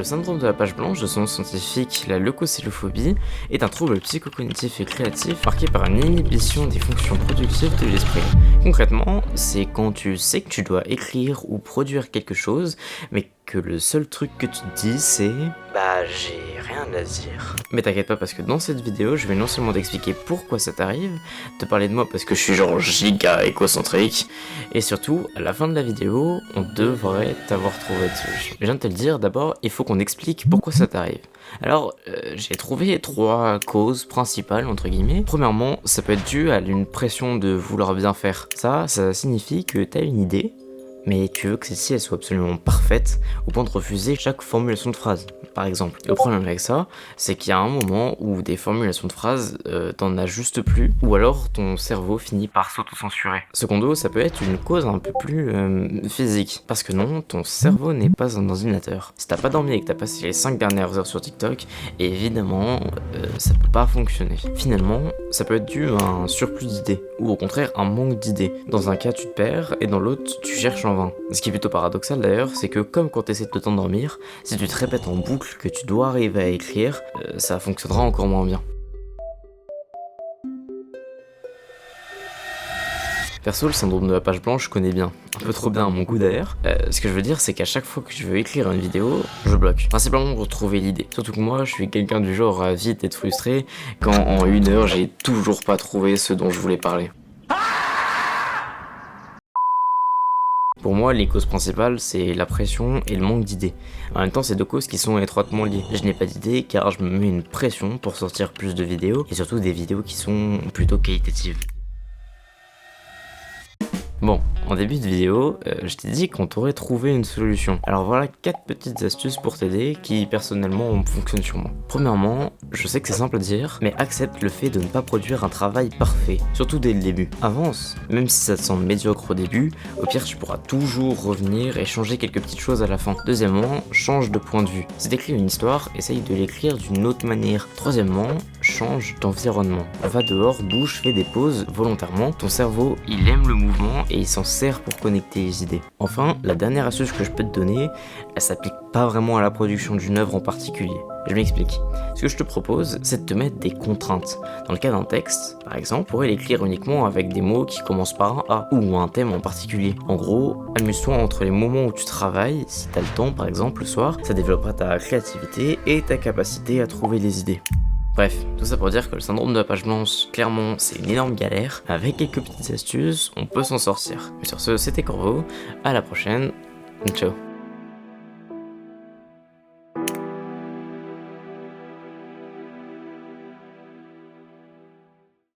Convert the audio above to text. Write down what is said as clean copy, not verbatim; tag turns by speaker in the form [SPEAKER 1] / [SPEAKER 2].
[SPEAKER 1] Le syndrome de la page blanche, de son nom scientifique, la leucocélophobie, est un trouble psychocognitif et créatif marqué par une inhibition des fonctions productives de l'esprit. Concrètement, c'est quand tu sais que tu dois écrire ou produire quelque chose, mais que le seul truc que tu te dis c'est « Bah j'ai rien à dire ». Mais t'inquiète pas parce que dans cette vidéo, je vais non seulement t'expliquer pourquoi ça t'arrive, te parler de moi parce que je suis genre giga égocentrique, et surtout, à la fin de la vidéo, on devrait t'avoir trouvé de solution. Je viens de te le dire, d'abord, il faut qu'on explique pourquoi ça t'arrive. Alors, j'ai trouvé 3 causes principales, entre guillemets. Premièrement, ça peut être dû à une pression de vouloir bien faire. Ça signifie que t'as une idée, mais tu veux que celle-ci elle soit absolument parfaite, au point de refuser chaque formulation de phrase, par exemple. Le problème avec ça, c'est qu'il y a un moment où des formulations de phrases, t'en as juste plus, ou alors ton cerveau finit par s'auto-censurer. Secondo, ça peut être une cause un peu plus physique, parce que non, ton cerveau n'est pas un ordinateur. Si t'as pas dormi et que t'as passé les 5 dernières heures sur TikTok, évidemment, ça peut pas fonctionner. Finalement, ça peut être dû à un surplus d'idées, ou au contraire un manque d'idées. Dans un cas, tu te perds, et dans l'autre, tu cherches en vain. Ce qui est plutôt paradoxal d'ailleurs, c'est que comme quand tu essaies de t'endormir, si tu te répètes en boucle que tu dois arriver à écrire, ça fonctionnera encore moins bien. Perso, le syndrome de la page blanche, je connais bien. Un peu trop bien à mon goût d'ailleurs. Ce que je veux dire, c'est qu'à chaque fois que je veux écrire une vidéo, je bloque. Principalement pour trouver l'idée. Surtout que moi, je suis quelqu'un du genre à vite être frustré quand en 1 heure, j'ai toujours pas trouvé ce dont je voulais parler. Pour moi, les causes principales, c'est la pression et le manque d'idées. En même temps, c'est 2 causes qui sont étroitement liées. Je n'ai pas d'idées car je me mets une pression pour sortir plus de vidéos, et surtout des vidéos qui sont plutôt qualitatives. Bon, en début de vidéo, je t'ai dit qu'on t'aurait trouvé une solution. Alors voilà 4 petites astuces pour t'aider qui personnellement fonctionnent sur moi. Premièrement, je sais que c'est simple à dire, mais accepte le fait de ne pas produire un travail parfait, surtout dès le début. Avance, même si ça te semble médiocre au début, au pire tu pourras toujours revenir et changer quelques petites choses à la fin. Deuxièmement, change de point de vue. Si t'écris une histoire, essaye de l'écrire d'une autre manière. Troisièmement, change d'environnement. Va dehors, bouge, fais des pauses volontairement. Ton cerveau, il aime le mouvement et il s'en sert pour connecter les idées. Enfin, la dernière astuce que je peux te donner, elle s'applique pas vraiment à la production d'une œuvre en particulier. Je m'explique. Ce que je te propose, c'est de te mettre des contraintes. Dans le cas d'un texte, par exemple, tu pourrais l'écrire uniquement avec des mots qui commencent par un A, ou un thème en particulier. En gros, amuse-toi entre les moments où tu travailles, si t'as le temps par exemple le soir, ça développera ta créativité et ta capacité à trouver des idées. Bref, tout ça pour dire que le syndrome de la page blanche, clairement, c'est une énorme galère. Avec quelques petites astuces, on peut s'en sortir. Mais sur ce, c'était Corvo, à la prochaine, ciao.